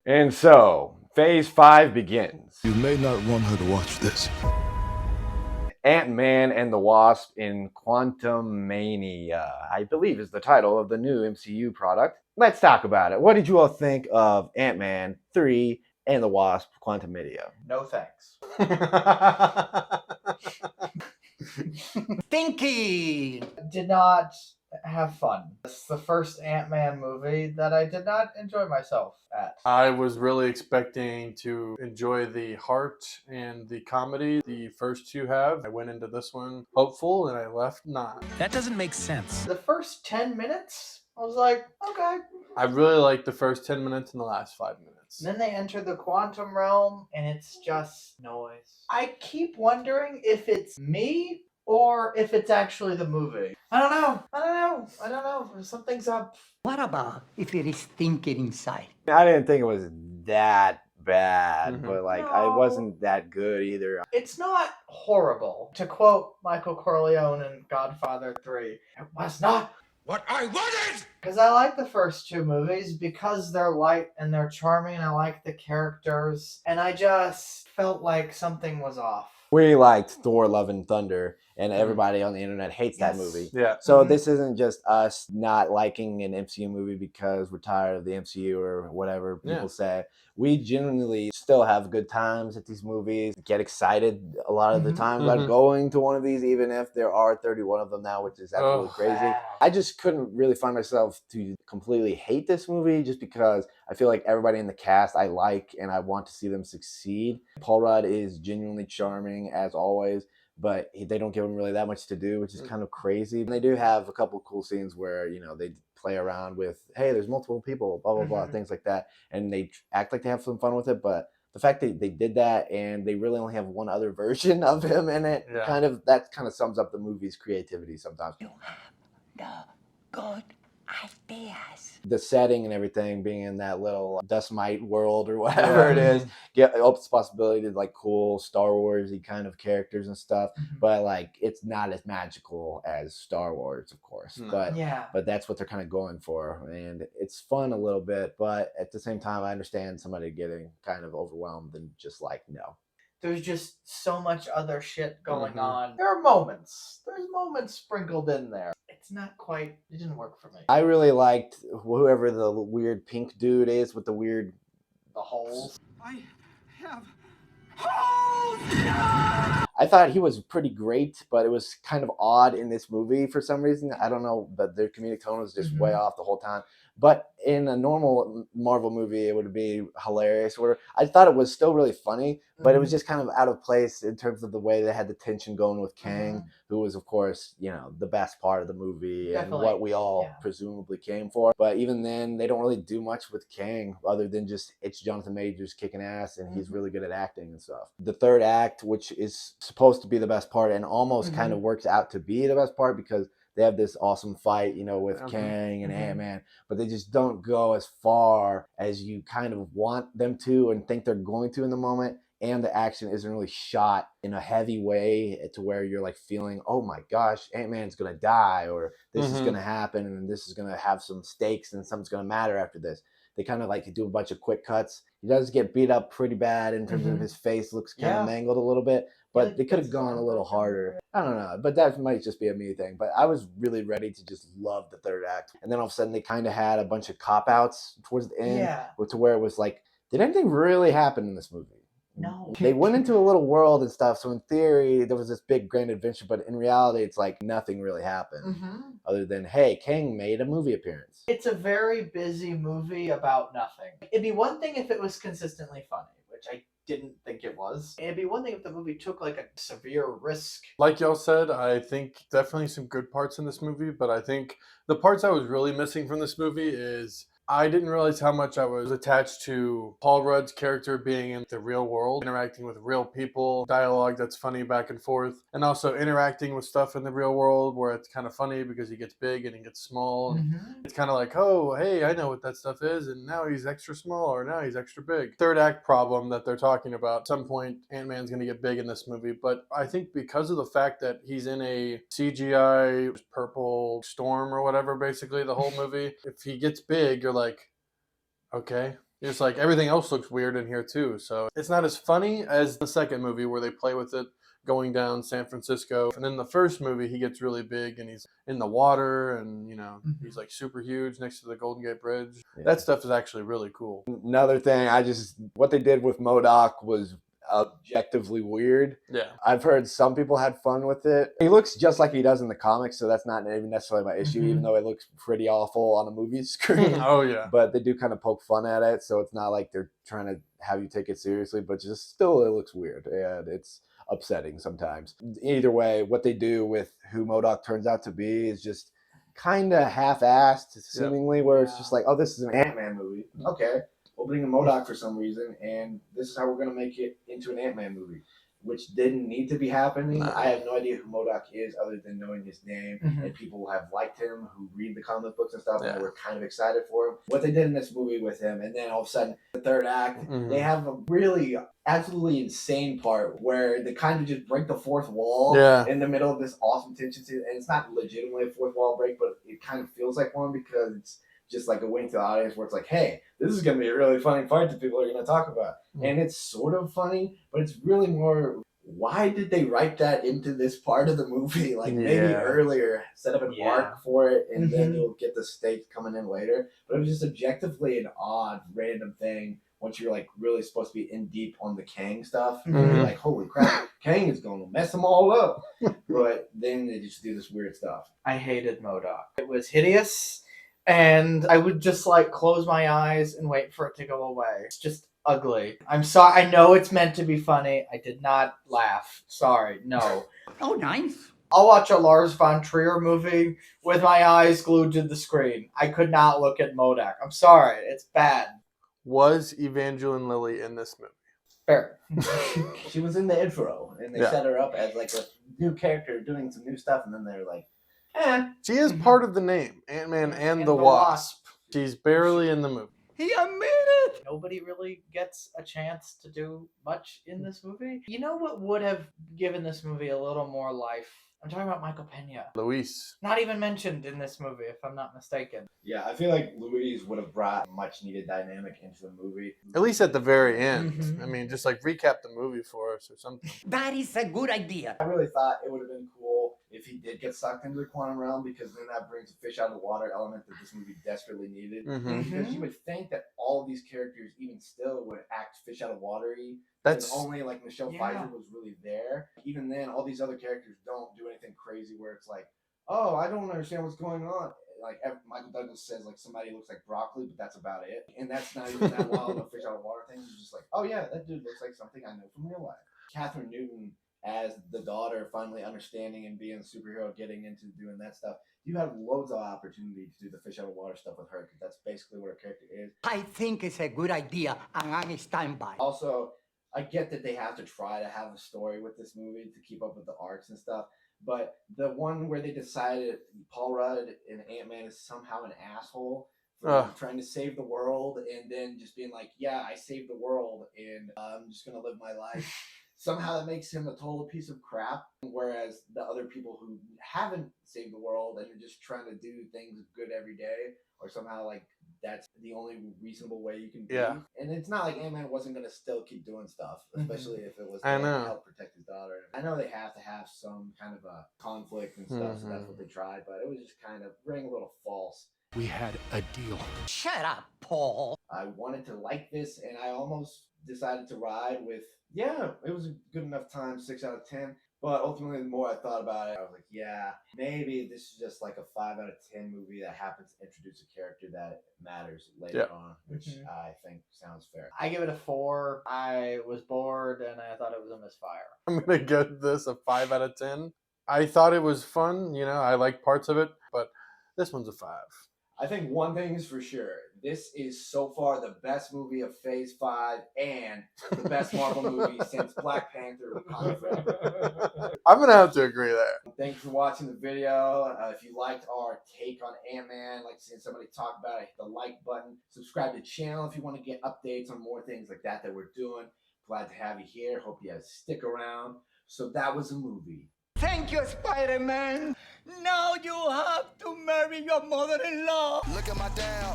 And so, Phase 5 begins. You may not want her to watch this. Ant-Man and the Wasp in Quantumania, I believe is the title of the new MCU product. Let's talk about it. What did you all think of Ant-Man 3 and the Wasp Quantumania? No thanks. Stinky! Did not have fun. It's the first Ant-Man movie that I did not enjoy myself at. I was really expecting to enjoy the heart and the comedy the first two have. I went into this one hopeful and I left not. That doesn't make sense. The first 10 minutes, I was like, okay. I really liked the first 10 minutes and the last 5 minutes. Then they enter the quantum realm and it's just noise. I keep wondering if it's me or if it's actually the movie. I don't know. Something's up. What about if it is thinking inside? I didn't think it was that bad, Mhm. but like No. I wasn't that good either. It's not horrible. To quote Michael Corleone in Godfather 3, it was not What I wanted! because I like the first two movies because they're light and they're charming and I like the characters and I just felt like something was off. We liked Thor: Love and Thunder, and everybody on the internet hates that Yes. movie. Yeah. So Mhm. this isn't just us not liking an MCU movie because we're tired of the MCU or whatever people Yeah. say. We genuinely still have good times at these movies, get excited a lot of the Mhm. time about Mhm. going to one of these, even if there are 31 of them now, which is absolutely Oh. crazy. Wow. I just couldn't really find myself to completely hate this movie just because I feel like everybody in the cast I like and I want to see them succeed. Paul Rudd is genuinely charming as always, but they don't give him really that much to do, which is kind of crazy. And they do have a couple cool scenes where, you know, they play around with, hey, there's multiple people, blah, blah, blah, Mhm. things like that. And they act like they have some fun with it. But the fact that they did that and they really only have one other version of him in it, Yeah. that kind of sums up the movie's creativity sometimes. You have the good ideas. The setting and everything being in that little dust mite world or whatever it is, it opens possibility to like cool Star Wars-y kind of characters and stuff. Mhm. But like it's not as magical as Star Wars, of course. No. Yeah. But that's what they're kind of going for, and it's fun a little bit. But at the same time, I understand somebody getting kind of overwhelmed and just like no. There's just so much other shit going Mhm. on. There are moments. There's moments sprinkled in there. It's not quite. It didn't work for me. I really liked whoever the weird pink dude is with the weird. The holes. I have. I thought he was pretty great, but it was kind of odd in this movie for some reason. I don't know, but their comedic tone was just way off the whole time. But in a normal Marvel movie, it would be hilarious. Or I thought it was still really funny, but it was just kind of out of place in terms of the way they had the tension going with Kang, who was, of course, you know, the best part of the movie and Definitely, what we all yeah. presumably came for. But even then, they don't really do much with Kang other than just it's Jonathan Majors kicking ass and he's really good at acting and stuff. The third act, which is supposed to be the best part and almost kind of works out to be the best part because they have this awesome fight, you know, with Kang and Ant-Man, but they just don't go as far as you kind of want them to and think they're going to in the moment. And the action isn't really shot in a heavy way to where you're like feeling, oh my gosh, Ant-Man's gonna die, or this is gonna happen, and this is gonna have some stakes, and something's gonna matter after this. They kind of like do a bunch of quick cuts. He does get beat up pretty bad in terms of his face looks kind of mangled a little bit, but they could have gone a little harder. I don't know, but that might just be a me thing. But I was really ready to just love the third act, and then all of a sudden they kind of had a bunch of cop outs towards the end, to where it was like, did anything really happen in this movie? No. They went into a little world and stuff, so in theory there was this big grand adventure, but in reality it's like nothing really happened other than, hey, Kang made a movie appearance. It's a very busy movie about nothing. It'd be one thing if it was consistently funny, which I didn't think it was. It'd be one thing if the movie took like a severe risk. Like y'all said, I think definitely some good parts in this movie, but I think the parts I was really missing from this movie is I didn't realize how much I was attached to Paul Rudd's character being in the real world, interacting with real people, dialogue that's funny back and forth, and also interacting with stuff in the real world where it's kind of funny because he gets big and he gets small. It's kind of like, oh, hey, I know what that stuff is, and now he's extra small or now he's extra big. Third act problem that they're talking about. At some point, Ant-Man's going to get big in this movie, but I think because of the fact that he's in a CGI purple storm or whatever, basically the whole movie, if he gets big, you're like, okay. It's like everything else looks weird in here too. So it's not as funny as the second movie where they play with it going down San Francisco. And then the first movie, he gets really big and he's in the water and, he's like super huge next to the Golden Gate Bridge. Yeah. That stuff is actually really cool. Another thing, what they did with MODOK was objectively weird. Yeah. I've heard some people had fun with it. He looks just like he does in the comics, so that's not even necessarily my issue, even though it looks pretty awful on a movie screen. Oh, yeah. But they do kind of poke fun at it, so it's not like they're trying to have you take it seriously, but just still it looks weird, and it's upsetting sometimes. Either way, what they do with who MODOK turns out to be is just kind of half-assed, seemingly, where it's just like, oh, this is an Ant-Man movie. Okay, we'll bring in MODOK for some reason, and this is how we're going to make it into an Ant-Man movie, which didn't need to be happening. I have no idea who MODOK is other than knowing his name, and people have liked him who read the comic books and stuff, and we're kind of excited for him. What they did in this movie with him, and then all of a sudden, the third act, they have a really absolutely insane part where they kind of just break the fourth wall in the middle of this awesome tension scene, and it's not legitimately a fourth wall break, but it kind of feels like one because it's just like a wink to the audience where it's like, hey, this is going to be a really funny part that people are going to talk about. And it's sort of funny, but it's really more, why did they write that into this part of the movie? Like maybe earlier, set up an arc for it, and then you'll get the stakes coming in later. But it was just objectively an odd, random thing once you're like really supposed to be in deep on the Kang stuff. And you're like, holy crap, Kang is going to mess them all up. But then they just do this weird stuff. I hated MODOK. It was hideous. And I would just like close my eyes and wait for it to go away. It's just ugly. I'm sorry. I know it's meant to be funny. I did not laugh. Sorry. No. Oh, nice. I'll watch a Lars von Trier movie with my eyes glued to the screen. I could not look at MODOK. I'm sorry. It's bad. Was Evangeline Lilly in this movie? Fair. She was in the intro, and they set her up as like a new character doing some new stuff, and then they're like, She is part of the name, Ant-Man and the Wasp. She's barely in the movie. He admitted. Nobody really gets a chance to do much in this movie. You know what would have given this movie a little more life? I'm talking about Michael Pena. Luis. Not even mentioned in this movie, if I'm not mistaken. Yeah, I feel like Luis would have brought much needed dynamic into the movie. At least at the very end. I mean, just like recap the movie for us or something. That is a good idea. I really thought it would have been cool if he did get sucked into the quantum realm, because then that brings a fish out of the water element that this movie desperately needed. Because you would think that all of these characters, even still, would act fish out of watery. That's only like Michelle Pfeiffer was really there. Even then, all these other characters don't do anything crazy where it's like, oh, I don't understand what's going on. Like Michael Douglas says, like somebody looks like broccoli, but that's about it. And that's not even that wild of a fish out of water thing. It's just like, oh yeah, that dude looks like something I know from real life. Catherine Newton as the daughter, finally understanding and being a superhero, getting into doing that stuff. You have loads of opportunity to do the fish out of water stuff with her, because that's basically what her character is. I think it's a good idea, and I'm standby. Also, I get that they have to try to have a story with this movie to keep up with the arcs and stuff, but the one where they decided Paul Rudd and Ant-Man is somehow an asshole for trying to save the world, and then just being like, yeah, I saved the world, and I'm just going to live my life. Somehow that makes him a total piece of crap, whereas the other people who haven't saved the world and are just trying to do things good every day, or somehow like that's the only reasonable way you can be. And it's not like Ant-Man wasn't going to still keep doing stuff, especially if it was to help protect his daughter. I know they have to have some kind of a conflict and stuff, so that's what they tried, but it was just kind of rang a little false. We had a deal. Shut up, Paul. I wanted to like this, and I almost decided to ride with, yeah, it was a good enough time, 6 out of 10. But ultimately, the more I thought about it, I was like, yeah, maybe this is just like a 5 out of 10 movie that happens to introduce a character that matters later on, which I think sounds fair. I give it a 4. I was bored, and I thought it was a misfire. I'm going to give this a 5 out of 10. I thought it was fun. You know, I liked parts of it, but this one's a 5. I think one thing is for sure. This is so far the best movie of Phase 5 and the best Marvel movie since Black Panther Wakanda Forever. I'm going to have to agree there. Thanks for watching the video. If you liked our take on Ant-Man, like seeing somebody talk about it, hit the like button. Subscribe to the channel if you want to get updates on more things like that we're doing. Glad to have you here. Hope you guys stick around. So that was a movie. Thank you, Spider-Man. Now you have to marry your mother-in-law. Look at my dad.